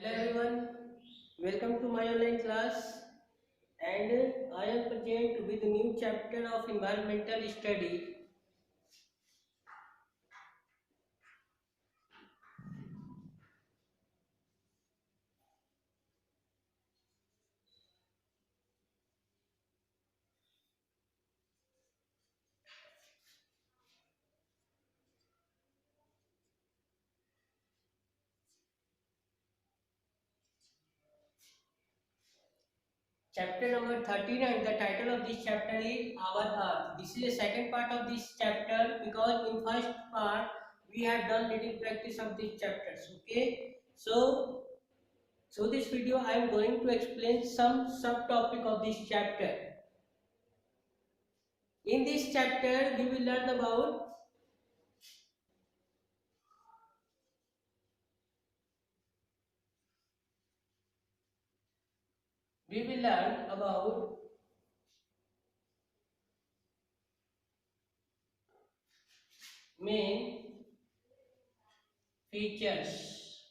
Hello everyone, welcome to my online class and I am present with a new chapter of environmental study. Chapter number 13 and the title of this chapter is Our Earth. This is the second part of this chapter because in first part we have done little practice of these chapters. Okay, so through this video I am going to explain some subtopic of this chapter. In this chapter we will learn about main features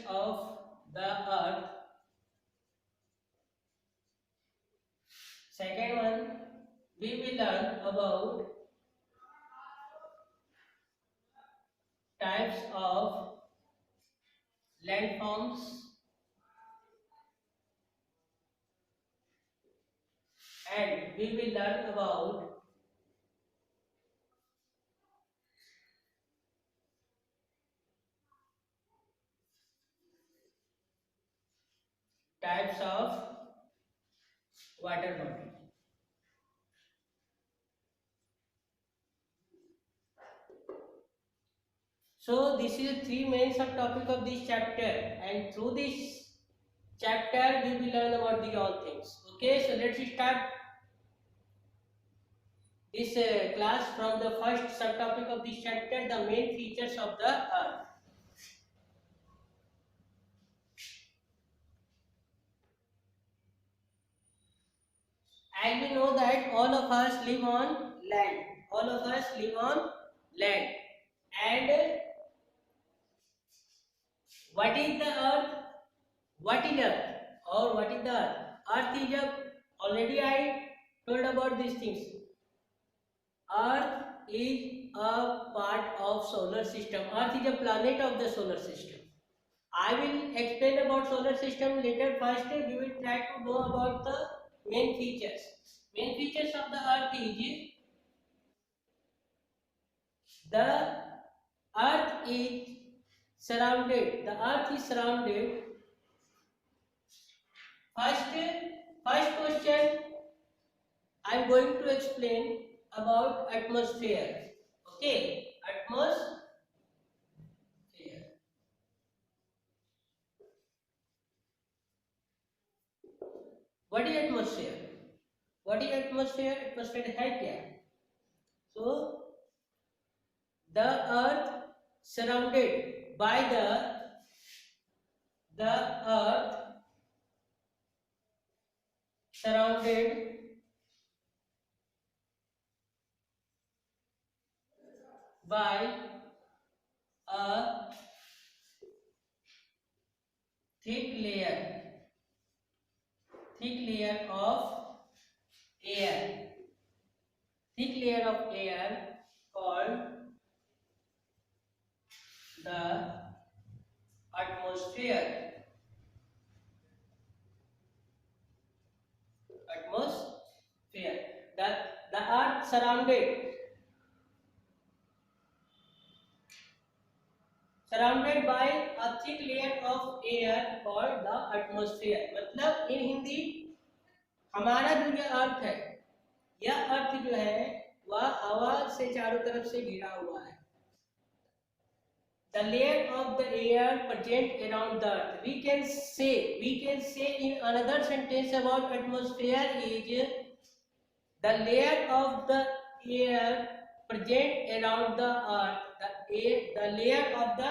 of the earth. Second one, we will learn about types of landforms and we will learn about types of water body. So this is three main subtopic of this chapter and through this chapter we will learn about the all things. Okay, so let's start this class from the first subtopic of this chapter, the main features of the earth. As we know that all of us live on land. And what is the earth? What is earth? Or what is the earth? Earth is already I told about these things. Earth is a part of solar system. Earth is a planet of the solar system. I will explain about solar system later. First, we will try to know about the main features. Main features of the earth is the earth is surrounded. First question I am going to explain about atmosphere. Okay, atmosphere. What is atmosphere? Atmosphere है क्या? So the earth surrounded by the earth surrounded by a thick layer of air called the atmosphere. The earth surrounded by a thick layer of air called the atmosphere. मतलब in Hindi हमारा जो ये अर्थ है, यह अर्थ जो है वह हवा से चारों तरफ से घिरा हुआ है. The layer of the air present around the earth. We can say in another sentence about atmosphere is the layer of the air present around the earth. The layer of the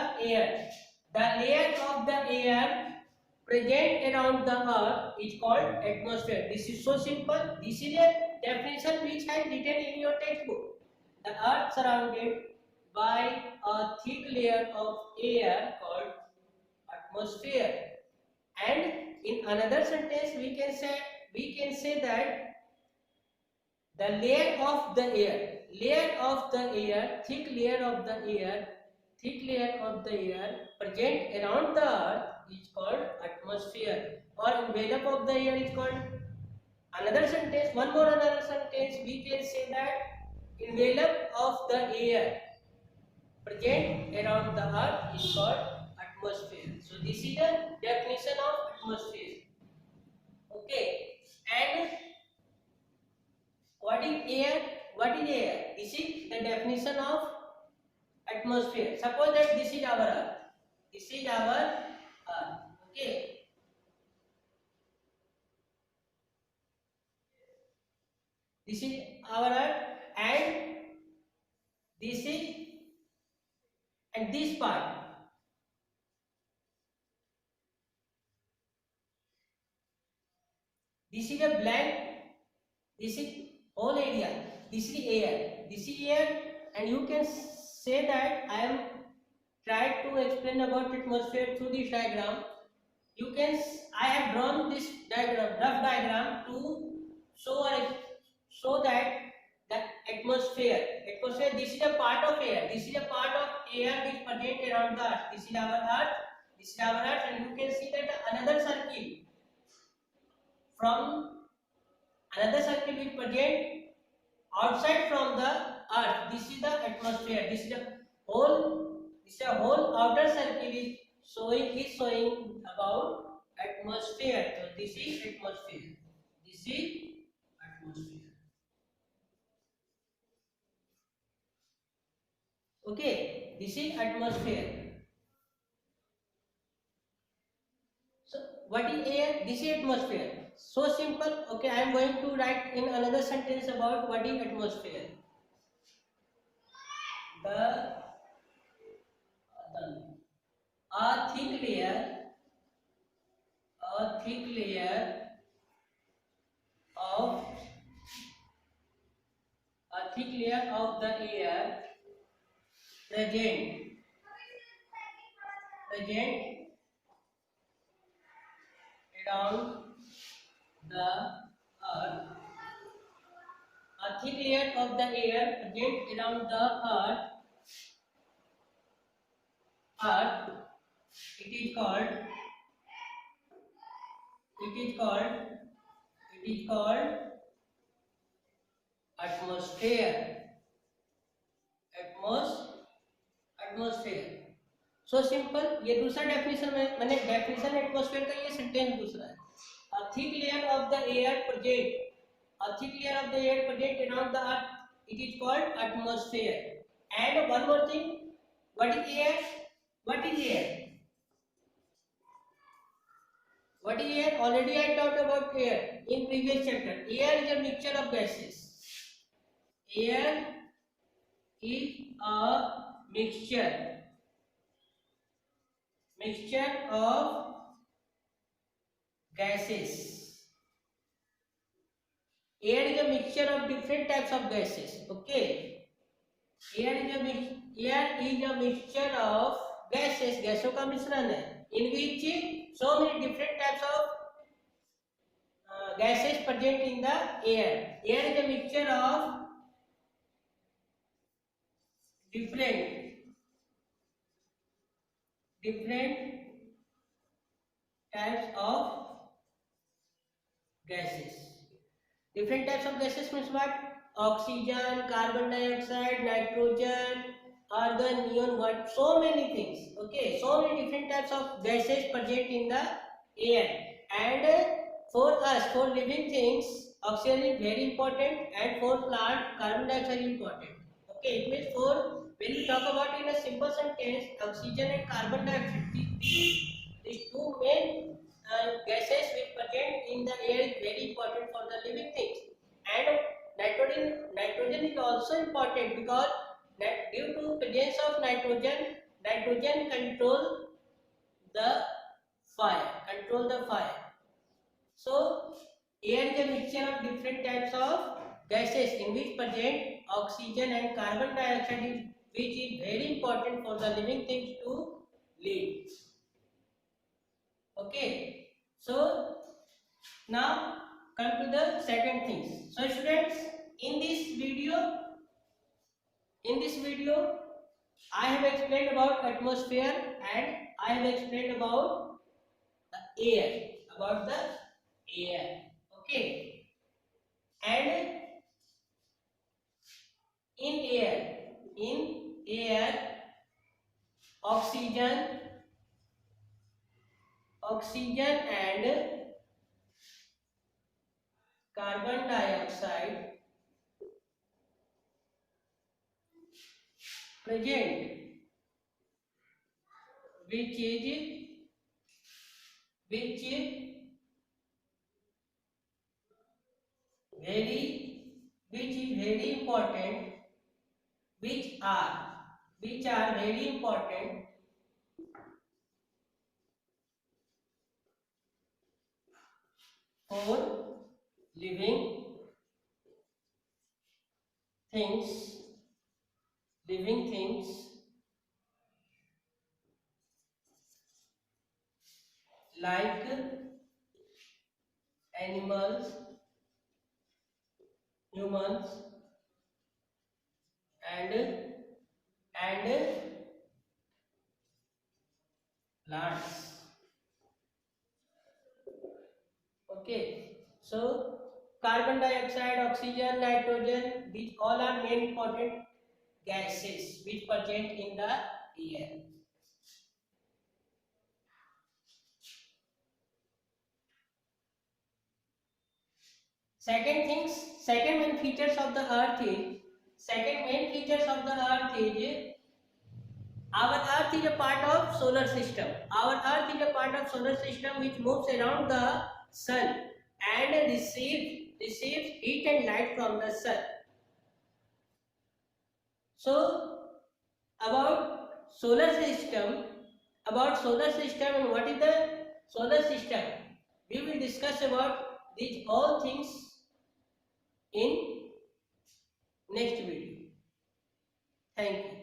air present around the earth is called atmosphere. This is so simple. This is a definition which I written in your textbook. The earth surrounded by a thick layer of air called atmosphere. And in another sentence we can say that the layer of the air, thick layer of the air present around the earth is called atmosphere, or envelope of the air is called. Another sentence we can say that envelope of the air present around the earth is called atmosphere. So this is the definition of atmosphere. Okay, and what is air? This is the definition of atmosphere. Suppose that this is our earth. Okay, this is our earth, and this is, and this part, this is a blank, this is whole area, this is air, and you can say that I am trying to explain about atmosphere through this diagram. You can, I have drawn this diagram, rough diagram, to show that the atmosphere, this is a part of air, which present around the earth. This is our earth, and you can see that another circle will present outside from the earth. This is the atmosphere. This is a whole outer circle is showing about atmosphere. So this is atmosphere. Okay, this is atmosphere. So what is air? This is atmosphere. So simple. Okay, I am going to write in another sentence about what is atmosphere. A thick layer of the air present around the earth. A thick layer of the air present around the earth. It is called atmosphere. So simple. ये दूसरा definition मैंने definition atmosphere का, ये sentence दूसरा है. A thick layer of the air present around the earth, it is called atmosphere. And one more thing, what is air? Already I talked about air in previous chapter. Air is a mixture of gases. Air is a mixture of gases. Air is a mixture of different types of gases. Okay, air is a mixture of gases. गैसों का मिश्रण है. In which so many different types of gases present in the air. Air is a mixture of different types of gases. Different types of gases means what? Oxygen, carbon dioxide, nitrogen, argon, neon, what? So many things. Okay, so many different types of gases present in the air. And for us, for living things, oxygen is very important, and for plant, carbon dioxide is important. Okay, it means for, when you talk about in a simple sentence, oxygen and carbon dioxide, these two main gases which present in the air is very important for the living things. And nitrogen is also important, because due to presence of nitrogen control the fire. So air is a mixture of different types of gases in which present oxygen and carbon dioxide is which is very important for the living things to live. Okay, so now come to the second things. So students, in this video I have explained about atmosphere and I have explained about the air, okay. And in air oxygen and carbon dioxide present, which is very important, which are very important for living things like animals, humans and plants. Okay, so carbon dioxide, oxygen, nitrogen, these all are main important gases which present in the air. Second main features of the earth is our earth is a part of solar system. Our earth is a part of solar system which moves around the sun and receives heat and light from the sun. So about solar system and what is the solar system, we will discuss about these all things in next video. Thank you.